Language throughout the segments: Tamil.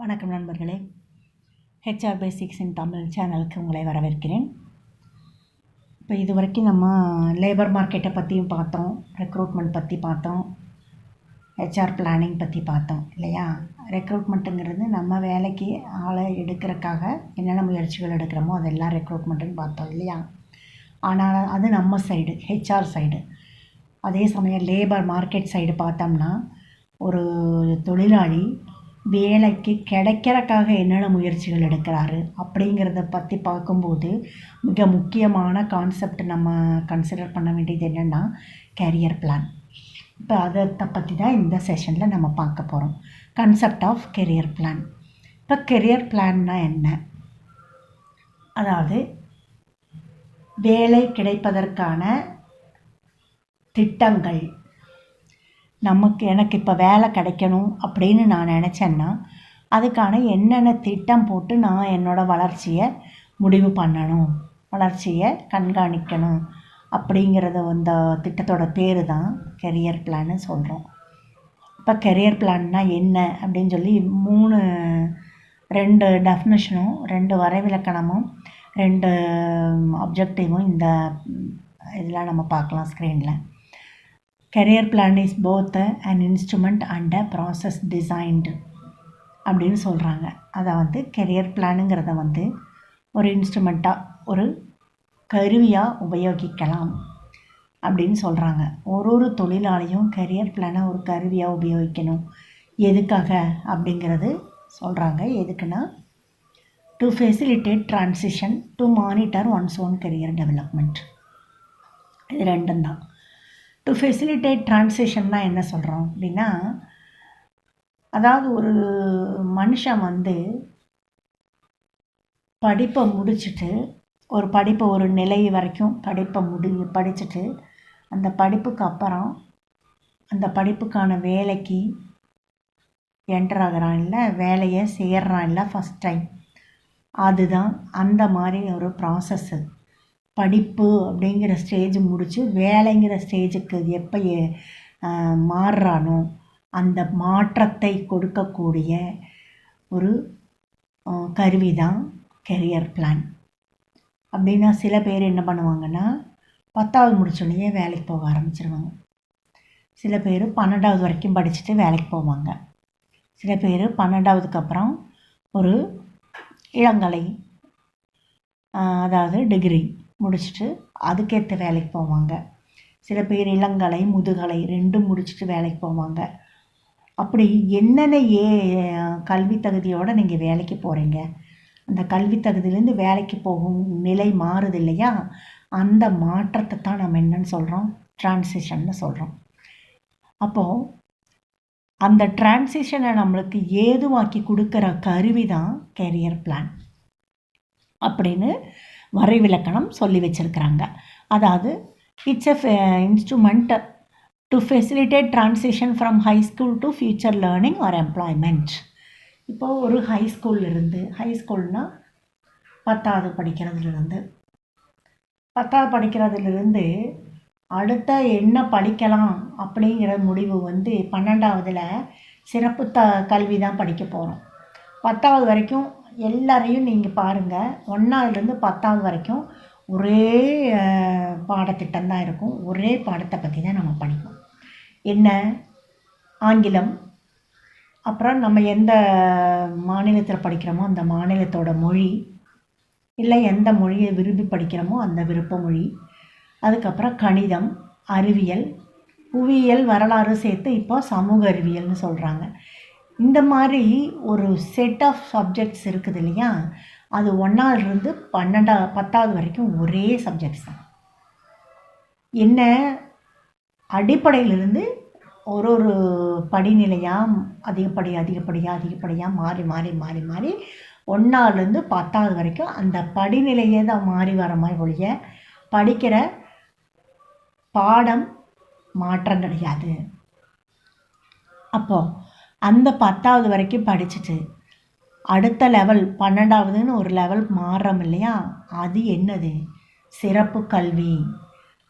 வணக்கம் நண்பர்களே. ஹெச்ஆர் பேசிக்ஸ் இன் தமிழ் சேனலுக்கு உங்களை வரவேற்கிறேன். இப்போ இதுவரைக்கும் நம்ம லேபர் மார்க்கெட்டை பற்றியும் பார்த்தோம், ரெக்ரூட்மெண்ட் பற்றி பார்த்தோம், ஹெச்ஆர் பிளானிங் பற்றி பார்த்தோம் இல்லையா? ரெக்ரூட்மெண்ட்டுங்கிறது நம்ம வேலைக்கு ஆளை எடுக்கிறதுக்காக என்னென்ன முயற்சிகள் எடுக்கிறோமோ அதெல்லாம் ரெக்ரூட்மெண்ட்டுன்னு பார்த்தோம் இல்லையா? ஆனால் அது நம்ம சைடு, ஹெச்ஆர் சைடு. அதே சமயம் லேபர் மார்க்கெட் சைடு பார்த்தோம்னா, ஒரு தொழிலாளி வேலைக்கு கிடைக்கிறக்காக என்னென்ன முயற்சிகள் எடுக்கிறாரு அப்படிங்கிறத பற்றி பார்க்கும்போது மிக முக்கியமான கான்செப்ட் நம்ம கன்சிடர் பண்ண வேண்டியது என்னென்னா கெரியர் பிளான். இப்போ அதை பற்றி தான் இந்த செஷனில் நம்ம பார்க்க போகிறோம். Concept of career plan. இப்போ கெரியர் பிளான்னா என்ன? அதாவது வேலை கிடைப்பதற்கான திட்டங்கள். எனக்கு இப்போ வேலை கிடைக்கணும் அப்படின்னு நான் நினச்சேன்னா அதுக்கான என்னென்ன திட்டம் போட்டு நான் என்னோடய வளர்ச்சியை முடிவு பண்ணணும், வளர்ச்சியை கண்காணிக்கணும் அப்படிங்கிறத அந்த திட்டத்தோட பேர் தான் கெரியர் பிளான்னு சொல்கிறோம். இப்போ கெரியர் பிளான்னா என்ன அப்படின்னு சொல்லி 2 டெஃபினிஷனும் 2 வரைவிலக்கணமும் 2 அப்ஜெக்டிவும் இந்த இதில் நம்ம பார்க்கலாம் ஸ்க்ரீனில். Career plan is both an instrument and a process designed அப்படின்னு சொல்கிறாங்க. அதை கெரியர் பிளானுங்கிறத ஒரு இன்ஸ்ட்ருமெண்ட்டாக, ஒரு கருவியாக உபயோகிக்கலாம் அப்படின்னு சொல்கிறாங்க. ஒரு தொழிலாளியும் கெரியர் பிளானை ஒரு கருவியாக உபயோகிக்கணும். எதுக்காக அப்படிங்கிறது சொல்கிறாங்க. எதுக்குன்னா, to facilitate transition, to monitor once own career development. இது ரெண்டும் தான். டு ஃபெசிலிட்டேட் ட்ரான்சிஷன்னா என்ன சொல்கிறோம் அப்படின்னா, அதாவது ஒரு மனுஷன் படிப்பை முடிச்சுட்டு ஒரு நிலை வரைக்கும் படிச்சுட்டு அந்த படிப்புக்கு அப்புறம் அந்த படிப்புக்கான வேலைக்கு என்டர் ஆகிறான், இல்லை வேலையை சேர்றான், இல்லை ஃபஸ்ட் டைம். அதுதான் அந்த மாதிரி ஒரு ப்ராசஸ்ஸு. படிப்பு அப்படிங்கிற ஸ்டேஜ் முடித்து வேலைங்கிற ஸ்டேஜுக்கு எப்போ மாறுறானோ அந்த மாற்றத்தை கொடுக்கக்கூடிய ஒரு கருவி தான் கெரியர் பிளான். அப்படின்னா சில பேர் என்ன பண்ணுவாங்கன்னா, 10வது முடிச்சோடனே வேலைக்கு போக ஆரம்பிச்சிருவாங்க. சில பேர் 12வது வரைக்கும் படிச்சுட்டு வேலைக்கு போவாங்க. சில பேர் 12வதுக்கு அப்புறம் ஒரு இளங்கலை, அதாவது டிகிரி முடிச்சுட்டு அதுக்கேற்ற வேலைக்கு போவாங்க. சில பேர் இளங்கலை, முதுகலை 2ம் முடிச்சுட்டு வேலைக்கு போவாங்க. அப்படி என்னென்ன கல்வி தகுதியோடு நீங்கள் வேலைக்கு போகிறீங்க, அந்த கல்வி தகுதியிலேருந்து வேலைக்கு போகும் நிலை மாறுது இல்லையா? அந்த மாற்றத்தை தான் நம்ம என்னன்னு சொல்கிறோம், ட்ரான்சிஷன்னு சொல்கிறோம். அப்போது அந்த ட்ரான்சிஷனை நம்மளுக்கு ஏதுவாக்கி கொடுக்குற கருவி தான் கெரியர் பிளான் அப்படின்னு வரைவிலக்கணம் சொல்லி வச்சுருக்கிறாங்க. அதாவது it's a instrument to facilitate transition from high school to future learning or employment. இப்போது ஒரு ஹை ஸ்கூல்னால் 10வது படிக்கிறதுலேருந்து அடுத்த என்ன படிக்கலாம் அப்படிங்கிற முடிவு 12வதில் சிறப்பு கல்வி தான் படிக்க போகிறோம். 10வது வரைக்கும் எல்லாரையும் நீங்கள் பாருங்கள், 1வதுலேருந்து 10வது வரைக்கும் ஒரே பாடத்திட்டம் தான் இருக்கும். ஒரே பாடத்தை பற்றி தான் நம்ம படிப்போம். என்ன? ஆங்கிலம், அப்புறம் நம்ம எந்த மாநிலத்தில் படிக்கிறோமோ அந்த மாநிலத்தோட மொழி, இல்லை எந்த மொழியை விரும்பி படிக்கிறோமோ அந்த விருப்ப மொழி, அதுக்கப்புறம் கணிதம், அறிவியல், புவியியல், வரலாறு சேர்த்து இப்போ சமூக அறிவியல்னு சொல்கிறாங்க. இந்த மாதிரி ஒரு செட் ஆஃப் சப்ஜெக்ட்ஸ் இருக்குது இல்லையா? அது 1வதுலேருந்து 10வது வரைக்கும் ஒரே சப்ஜெக்ட்ஸ் தான். என்ன? அடிப்படையிலிருந்து ஒரு படிநிலையாக அதிகப்படியாக மாறி 1வதுலேருந்து 10வது வரைக்கும் அந்த படிநிலையே தான் மாறி வர மாதிரி ஒழிய படிக்கிற பாடம் மாற்றம் கிடையாது. அப்போது அந்த 10வது வரைக்கும் படிச்சுட்டு அடுத்த லெவல் 12வதுன்னு ஒரு லெவல் மாறுறோம் இல்லையா? அது என்னது? சிறப்பு கல்வி.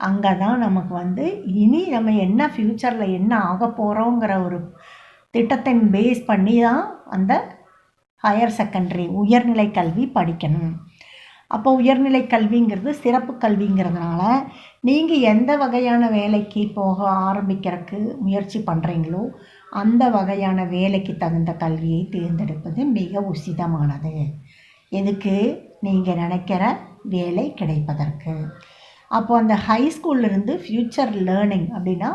அங்கே தான் நமக்கு இனி நம்ம என்ன ஃப்யூச்சரில் என்ன ஆக போகிறோங்கிற ஒரு திட்டத்தின் பேஸ் பண்ணி தான் அந்த ஹையர் செகண்டரி உயர்நிலை கல்வி படிக்கணும். அப்போ உயர்நிலை கல்விங்கிறது சிறப்பு கல்விங்கிறதுனால, நீங்கள் எந்த வகையான வேலைக்கு போக ஆரம்பிக்கிறக்கு முயற்சி பண்ணுறீங்களோ, அந்த வகையான வேலைக்கு தகுந்த கல்வியை தேர்ந்தெடுப்பது மிக உசிதமானது. எதுக்கு? நீங்கள் நினைக்கிற வேலை கிடைப்பதற்கு. அப்போ அந்த ஹை ஸ்கூல்லேருந்து ஃப்யூச்சர் லேர்னிங் அப்படின்னா,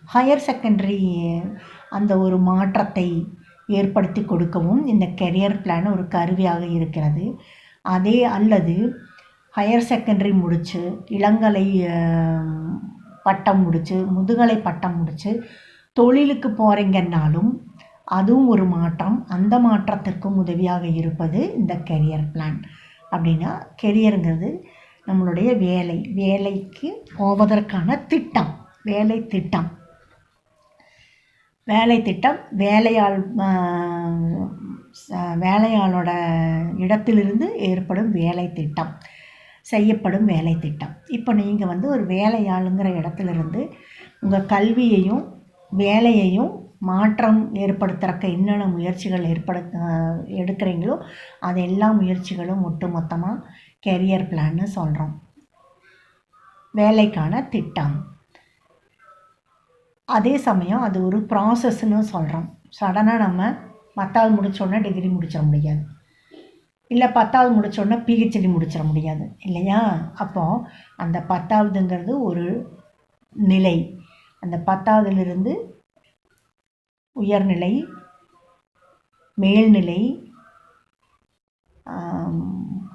ஹையர் செகண்டரி அந்த ஒரு மாற்றத்தை ஏற்படுத்தி கொடுக்கவும் இந்த கெரியர் பிளான் ஒரு கருவியாக இருக்கிறது. அதே அல்லது ஹையர் செகண்டரி முடித்து இளங்கலை பட்டம் முடித்து முதுகலை பட்டம் முடித்து தொழிலுக்கு போகிறீங்கன்னாலும் அதுவும் ஒரு மாற்றம். அந்த மாற்றத்திற்கும் உதவியாக இருப்பது இந்த கெரியர் பிளான். அப்படின்னா கெரியருங்கிறது நம்மளுடைய வேலைக்கு போவதற்கான திட்டம், வேலை திட்டம். வேலையாளோட இடத்திலிருந்து ஏற்படும் வேலை திட்டம், செய்யப்படும் வேலை திட்டம். இப்போ நீங்கள் ஒரு வேலையாளுங்கிற இடத்துலேருந்து உங்கள் கல்வியையும் வேலையையும் மாற்றம் ஏற்படுத்துறக்கு என்னென்ன முயற்சிகள் எடுக்கிறீங்களோ அது எல்லா முயற்சிகளும் ஒட்டுமொத்தமாக கெரியர் பிளான்னு சொல்கிறோம். வேலைக்கான திட்டம். அதே சமயம் அது ஒரு ப்ராசஸ்ன்னு சொல்கிறோம். சடனாக நம்ம 10வது முடித்தோடனே டிகிரி முடிச்சிட முடியாது, இல்லை 10வது முடித்தோடனே பிஹெச்டி முடிச்சிட முடியாது இல்லையா? அப்போது அந்த 10வதுங்கிறது ஒரு நிலை. அந்த 10வதுலேருந்து உயர்நிலை, மேல்நிலை,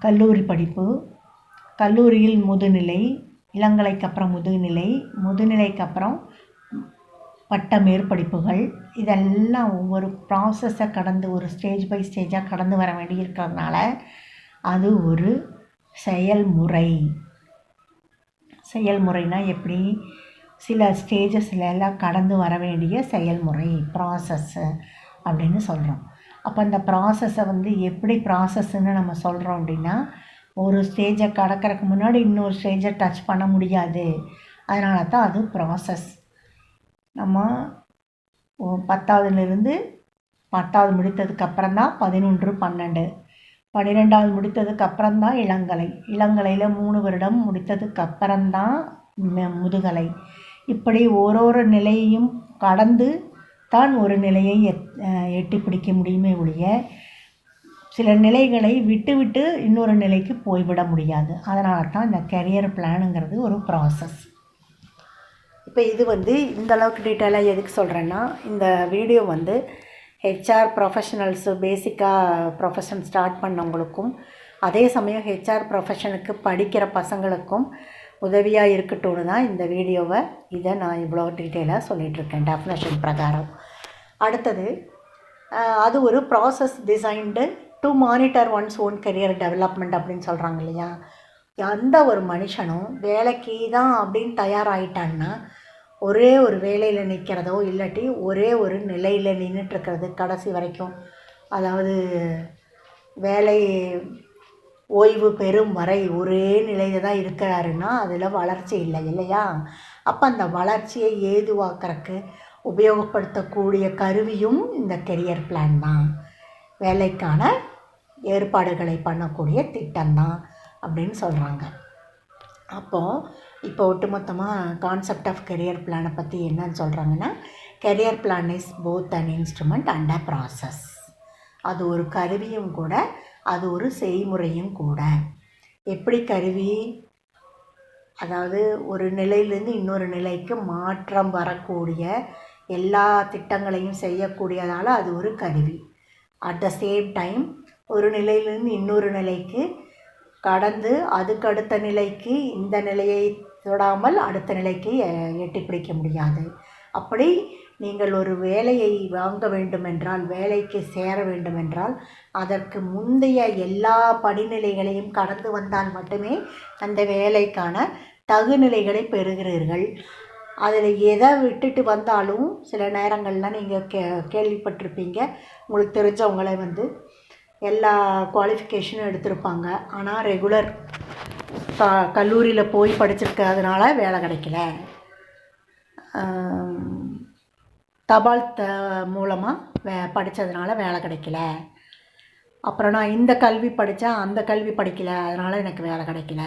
கல்லூரி படிப்பு, கல்லூரியில் முதுநிலை, இளங்கலைக்கு அப்புறம் முதுநிலை, முதுநிலைக்கு அப்புறம் பட்ட மேற்படிப்புகள். இதெல்லாம் ஒவ்வொரு ப்ராசஸை கடந்து ஒரு ஸ்டேஜ் பை ஸ்டேஜாக கடந்து வர வேண்டி இருக்கிறதுனால அது ஒரு செயல்முறை. செயல்முறைனா எப்படி? சில ஸ்டேஜஸில் எல்லாம் கடந்து வர வேண்டிய செயல்முறை, ப்ராசஸ்ஸு அப்படின்னு சொல்கிறோம். அப்போ அந்த ப்ராசஸை எப்படி ப்ராசஸ்ன்னு நம்ம சொல்கிறோம் அப்படின்னா, ஒரு ஸ்டேஜை கடக்கிறதுக்கு முன்னாடி இன்னொரு ஸ்டேஜை டச் பண்ண முடியாது. அதனால தான் அது ப்ராசஸ். நம்ம 10வதுலேருந்து 10வது முடித்ததுக்கப்புறம் தான் 11, 12, 12வது முடித்ததுக்கப்புறம் தான் இளங்கலை, இளங்கலையில் 3 வருடம் முடித்ததுக்கப்புறம்தான் முதுகலை. இப்படி ஓரொரு நிலையையும் கடந்து தான் ஒரு நிலையை எட்டி பிடிக்க முடியுமே ஒழிய சில நிலைகளை விட்டு இன்னொரு நிலைக்கு போய்விட முடியாது. அதனால தான் இந்த கெரியர் பிளானுங்கிறது ஒரு ப்ராசஸ். இப்போ இது இந்த அளவுக்கு டீட்டெயிலாக எதுக்கு சொல்கிறேன்னா, இந்த வீடியோ ஹெச்ஆர் ப்ரொஃபஷனல்ஸு பேசிக்காக ப்ரொஃபஷன் ஸ்டார்ட் பண்ணவங்களுக்கும் அதே சமயம் ஹெச்ஆர் ப்ரொஃபஷனுக்கு படிக்கிற பசங்களுக்கும் உதவியாக இருக்கட்டும்னு தான் இந்த வீடியோவை நான் இவ்வளோ டீட்டெயிலாக சொல்லிகிட்ருக்கேன் டெஃபினேஷன் பிரகாரம். அடுத்தது அது ஒரு process designed to monitor once own career development அப்படின்னு சொல்கிறாங்க இல்லையா? எந்த ஒரு மனுஷனும் வேலைக்கு தான் அப்படின்னு தயாராகிட்டான்னா ஒரே ஒரு வேலையில் நிற்கிறதோ இல்லாட்டி ஒரே ஒரு நிலையில் நின்றுட்டுருக்கிறது கடைசி வரைக்கும், அதாவது வேலை ஓய்வு பெறும் வரை ஒரே நிலையில் தான் இருக்கிறாருன்னா அதில் வளர்ச்சி இல்லை இல்லையா? அப்போ அந்த வளர்ச்சியை ஏதுவாக்கிறதுக்கு உபயோகப்படுத்தக்கூடிய கருவியும் இந்த கெரியர் பிளான் தான். வேலைக்கான ஏற்பாடுகளை பண்ணக்கூடிய திட்டம்தான் அப்படின்னு சொல்கிறாங்க. இப்போ ஒட்டுமொத்தமாக கான்செப்ட் ஆஃப் கெரியர் பிளானை பற்றி என்னன்னு சொல்கிறாங்கன்னா, career plan is both an instrument and a process. அது ஒரு கருவியும் கூட, அது ஒரு செய்முறையும் கூட. எப்படி கருவி? அதாவது ஒரு நிலையிலேருந்து இன்னொரு நிலைக்கு மாற்றம் வரக்கூடிய எல்லா திட்டங்களையும் செய்யக்கூடியதால் அது ஒரு கருவி. அட் த சேம் டைம் ஒரு நிலையிலேருந்து இன்னொரு நிலைக்கு கடந்து அதுக்கு அடுத்த நிலைக்கு இந்த நிலையை தொடாமல் அடுத்த நிலைக்கு எட்டி பிடிக்க முடியாது. அப்படி நீங்கள் ஒரு வேலையை வாங்க வேண்டுமென்றால், வேலைக்கு சேர வேண்டுமென்றால் அதற்கு முந்தைய எல்லா படிநிலைகளையும் கடந்து வந்தால் மட்டுமே அந்த வேலைக்கான தகுநிலைகளை பெறுகிறீர்கள். அதில் எதை விட்டுட்டு வந்தாலும் சில நேரங்களில் நீங்கள் கேள்விப்பட்டிருப்பீங்க, உங்களுக்கு தெரிஞ்சவங்களே எல்லா குவாலிஃபிகேஷனும் எடுத்திருப்பாங்க, ஆனால் ரெகுலர் கல்லூரியில் போய் படிச்சிருக்கிறதுனால வேலை கிடைக்கல, தபால் மூலமாக படித்ததுனால வேலை கிடைக்கல, அப்புறம் நான் இந்த கல்வி படித்தேன், அந்த கல்வி படிக்கல, அதனால் எனக்கு வேலை கிடைக்கல,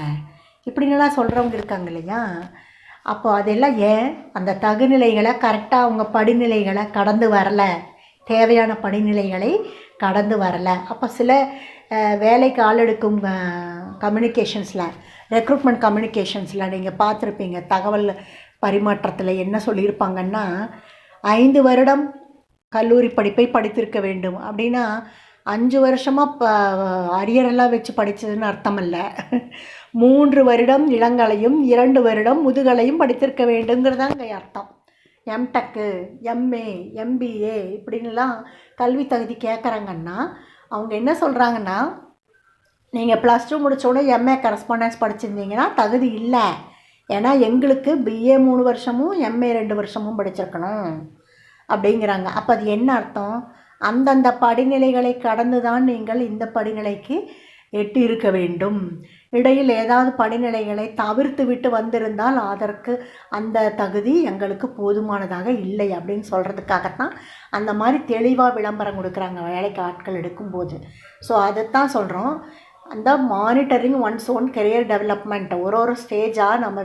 இப்படின்னுலாம் சொல்கிறவங்க இருக்காங்க இல்லையா? அப்போ அதெல்லாம் ஏன்? அந்த தகுநிலைகளை கரெக்டாக அவங்க படிநிலைகளை கடந்து வரல, தேவையான படிநிலைகளை கடந்து வரல. அப்போ சில வேலைக்கு ஆள் எடுக்கும் கம்யூனிகேஷன்ஸில், ரெக்ரூட்மெண்ட் கம்யூனிகேஷன்ஸில் நீங்கள் பார்த்துருப்பீங்க. தகவல் பரிமாற்றத்தில் என்ன சொல்லியிருப்பாங்கன்னா, 5 வருடம் கல்லூரி படிப்பை படித்திருக்க வேண்டும் அப்படின்னா, 5 வருஷமாக அரியரெல்லாம் வச்சு படித்ததுன்னு அர்த்தம் இல்லை. 3 வருடம் இளங்கலையும் 2 வருடம் முதுகலையும் படித்திருக்க வேண்டுங்கிறதாங்க அர்த்தம். எம்டெக்கு, எம்ஏ, எம்பிஏ இப்படின்லாம் கல்வி தகுதி கேட்குறாங்கன்னா, அவங்க என்ன சொல்கிறாங்கன்னா, நீங்கள் +2 முடித்தோடனே எம்ஏ கரஸ்பாண்டன்ஸ் படிச்சிருந்தீங்கன்னா தகுதி இல்லை. ஏன்னா எங்களுக்கு பிஏ 3 வருஷமும் எம்ஏ 2 வருஷமும் படிச்சிருக்கணும் அப்படிங்கிறாங்க. அப்போ அது என்ன அர்த்தம்? அந்தந்த படிநிலைகளை கடந்து தான் நீங்கள் இந்த படிநிலைக்கு எட்டி இருக்க வேண்டும். இடையில் ஏதாவது படிநிலைகளை தவிர்த்து விட்டு வந்திருந்தால் அதற்கு அந்த தகுதி எங்களுக்கு போதுமானதாக இல்லை அப்படின்னு சொல்கிறதுக்காகத்தான் அந்த மாதிரி தெளிவாக விளம்பரம் கொடுக்குறாங்க வேலைக்கு ஆட்கள் எடுக்கும்போது. ஸோ அதைத்தான் சொல்கிறோம். அந்த monitoring once own career development ஒரு ஸ்டேஜாக நம்ம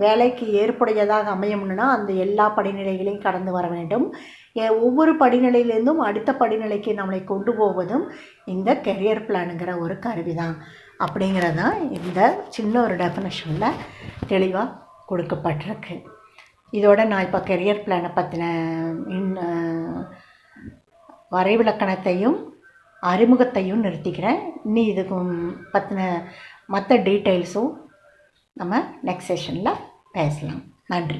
வேலைக்கு ஏற்புடையதாக அமையணும்னா அந்த எல்லா படிநிலைகளையும் கடந்து வர வேண்டும். ஒவ்வொரு படிநிலையிலேருந்தும் அடுத்த படிநிலைக்கு நம்மளை கொண்டு போவதும் இந்த கெரியர் பிளானுங்கிற ஒரு கருவி தான் அப்படிங்கிறது தான் இந்த சின்ன ஒரு டெஃபினேஷனில் தெளிவாக கொடுக்கப்பட்டிருக்கு. இதோட நான் இப்போ கெரியர் பிளானை பற்றின வரைவிலக்கணத்தையும் அறிமுகத்தையும் நிறுத்திக்கிறேன். இனி இதுக்கும் பற்றின மற்ற டீட்டெயில்ஸும் நம்ம நெக்ஸ்ட் செஷனில் பேசலாம். நன்றி.